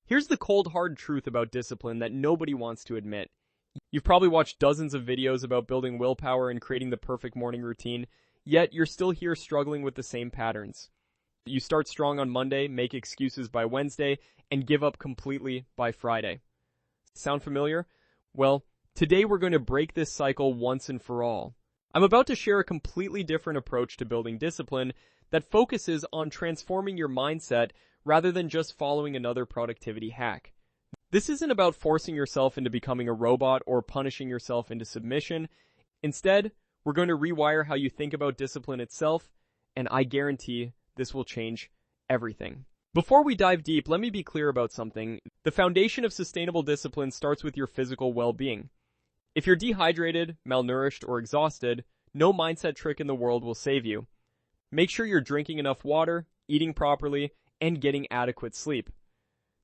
Here's the cold hard truth about discipline that nobody wants to admit. You've probably watched dozens of videos about building willpower and creating the perfect morning routine, yet you're still here struggling with the same patterns. You start strong on Monday, make excuses by Wednesday, and give up completely by Friday. Sound familiar? Well, today we're going to break this cycle once and for all. I'm about to share a completely different approach to building discipline that focuses on transforming your mindset rather than just following another productivity hack. This isn't about forcing yourself into becoming a robot or punishing yourself into submission. Instead, we're going to rewire how you think about discipline itself, and I guarantee this will change everything. Before we dive deep, let me be clear about something. The foundation of sustainable discipline starts with your physical well-being. If you're dehydrated, malnourished, or exhausted, no mindset trick in the world will save you. Make sure you're drinking enough water, eating properly, and getting adequate sleep.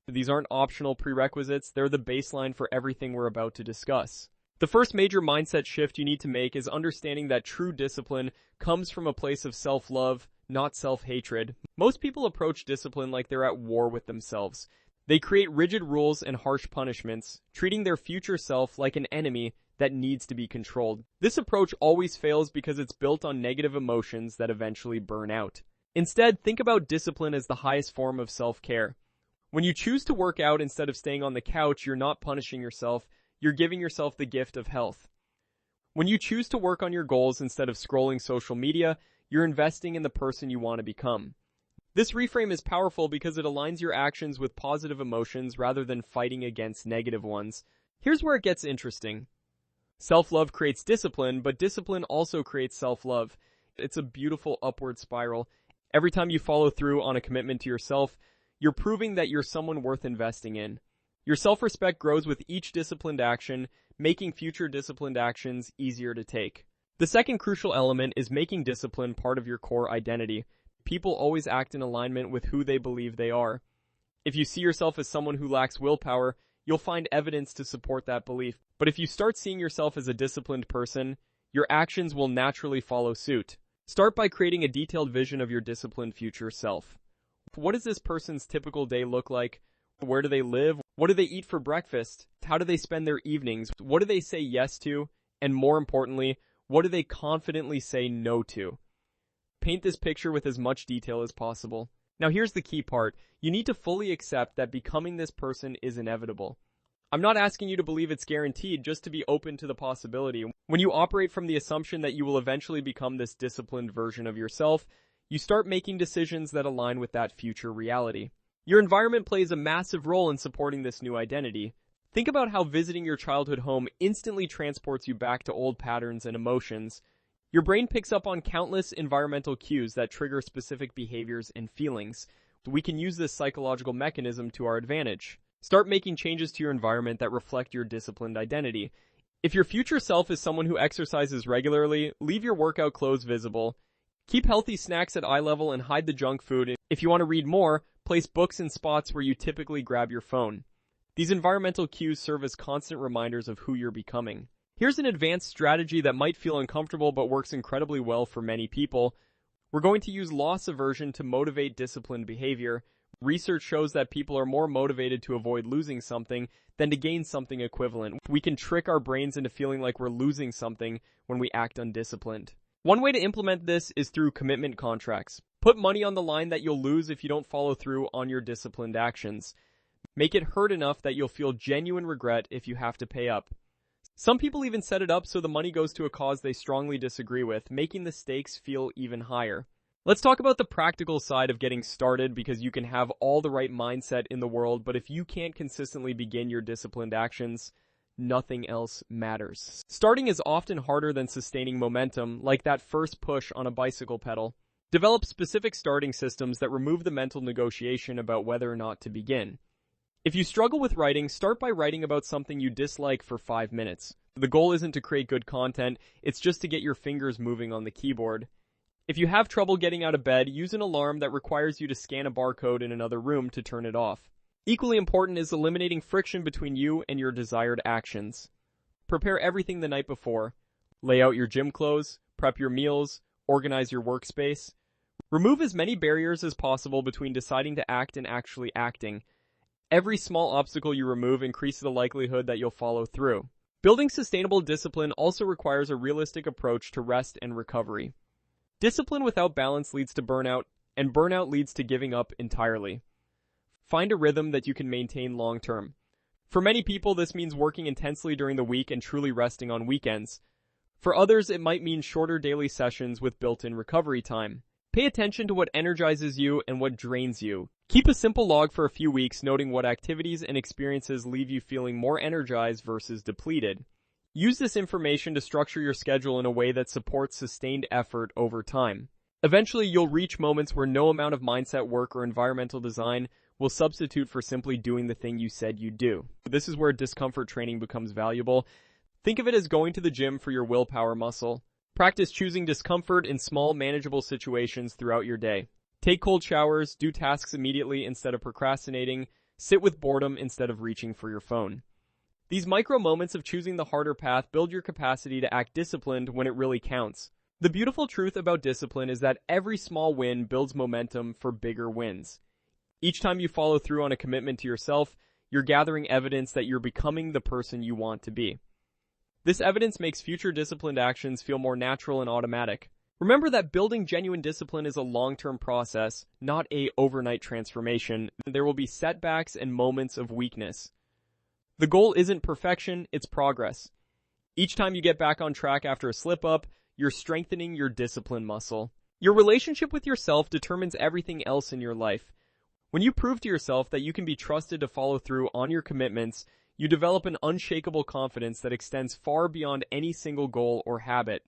These aren't optional prerequisites, they're the baseline for everything we're about to discuss. The first major mindset shift you need to make is understanding that true discipline comes from a place of self-love, not self-hatred. Most people approach discipline like they're at war with themselves. They create rigid rules and harsh punishments, treating their future self like an enemy that needs to be controlled. This approach always fails because it's built on negative emotions that eventually burn out. Instead, think about discipline as the highest form of self-care. When you choose to work out instead of staying on the couch, you're not punishing yourself, you're giving yourself the gift of health. When you choose to work on your goals instead of scrolling social media, you're investing in the person you want to become. This reframe is powerful because it aligns your actions with positive emotions rather than fighting against negative ones. Here's where it gets interesting. Self-love creates discipline, but discipline also creates self-love. It's a beautiful upward spiral. Every time you follow through on a commitment to yourself, you're proving that you're someone worth investing in. Your self-respect grows with each disciplined action, making future disciplined actions easier to take. The second crucial element is making discipline part of your core identity. People always act in alignment with who they believe they are. If you see yourself as someone who lacks willpower, you'll find evidence to support that belief. But if you start seeing yourself as a disciplined person, your actions will naturally follow suit. Start by creating a detailed vision of your disciplined future self. What does this person's typical day look like? Where do they live? What do they eat for breakfast? How do they spend their evenings? What do they say yes to? And more importantly, what do they confidently say no to? Paint this picture with as much detail as possible. Now here's the key part. You need to fully accept that becoming this person is inevitable. I'm not asking you to believe it's guaranteed, just to be open to the possibility. When you operate from the assumption that you will eventually become this disciplined version of yourself, you start making decisions that align with that future reality. Your environment plays a massive role in supporting this new identity. Think about how visiting your childhood home instantly transports you back to old patterns and emotions. Your brain picks up on countless environmental cues that trigger specific behaviors and feelings. We can use this psychological mechanism to our advantage. Start making changes to your environment that reflect your disciplined identity. If your future self is someone who exercises regularly, leave your workout clothes visible. Keep healthy snacks at eye level and hide the junk food. If you want to read more, place books in spots where you typically grab your phone. These environmental cues serve as constant reminders of who you're becoming. Here's an advanced strategy that might feel uncomfortable but works incredibly well for many people. We're going to use loss aversion to motivate disciplined behavior. Research shows that people are more motivated to avoid losing something than to gain something equivalent. We can trick our brains into feeling like we're losing something when we act undisciplined. One way to implement this is through commitment contracts. Put money on the line that you'll lose if you don't follow through on your disciplined actions. Make it hurt enough that you'll feel genuine regret if you have to pay up. Some people even set it up so the money goes to a cause they strongly disagree with, making the stakes feel even higher. Let's talk about the practical side of getting started, because you can have all the right mindset in the world, but if you can't consistently begin your disciplined actions, nothing else matters. Starting is often harder than sustaining momentum, like that first push on a bicycle pedal. Develop specific starting systems that remove the mental negotiation about whether or not to begin. If you struggle with writing, start by writing about something you dislike for 5 minutes. The goal isn't to create good content, it's just to get your fingers moving on the keyboard. If you have trouble getting out of bed, use an alarm that requires you to scan a barcode in another room to turn it off. Equally important is eliminating friction between you and your desired actions. Prepare everything the night before. Lay out your gym clothes, prep your meals, organize your workspace. Remove as many barriers as possible between deciding to act and actually acting. Every small obstacle you remove increases the likelihood that you'll follow through. Building sustainable discipline also requires a realistic approach to rest and recovery. Discipline without balance leads to burnout, and burnout leads to giving up entirely. Find a rhythm that you can maintain long term. For many people, this means working intensely during the week and truly resting on weekends. For others, it might mean shorter daily sessions with built-in recovery time. Pay attention to what energizes you and what drains you. Keep a simple log for a few weeks, noting what activities and experiences leave you feeling more energized versus depleted. Use this information to structure your schedule in a way that supports sustained effort over time. Eventually, you'll reach moments where no amount of mindset work or environmental design will substitute for simply doing the thing you said you'd do. This is where discomfort training becomes valuable. Think of it as going to the gym for your willpower muscle. Practice choosing discomfort in small, manageable situations throughout your day. Take cold showers, do tasks immediately instead of procrastinating, sit with boredom instead of reaching for your phone. These micro moments of choosing the harder path build your capacity to act disciplined when it really counts. The beautiful truth about discipline is that every small win builds momentum for bigger wins. Each time you follow through on a commitment to yourself, you're gathering evidence that you're becoming the person you want to be. This evidence makes future disciplined actions feel more natural and automatic. Remember that building genuine discipline is a long-term process, not an overnight transformation. There will be setbacks and moments of weakness. The goal isn't perfection, it's progress. Each time you get back on track after a slip-up, you're strengthening your discipline muscle. Your relationship with yourself determines everything else in your life. When you prove to yourself that you can be trusted to follow through on your commitments, you develop an unshakable confidence that extends far beyond any single goal or habit.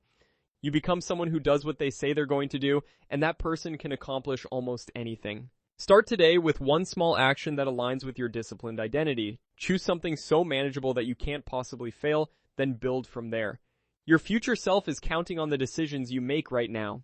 You become someone who does what they say they're going to do, and that person can accomplish almost anything. Start today with one small action that aligns with your disciplined identity. Choose something so manageable that you can't possibly fail, then build from there. Your future self is counting on the decisions you make right now.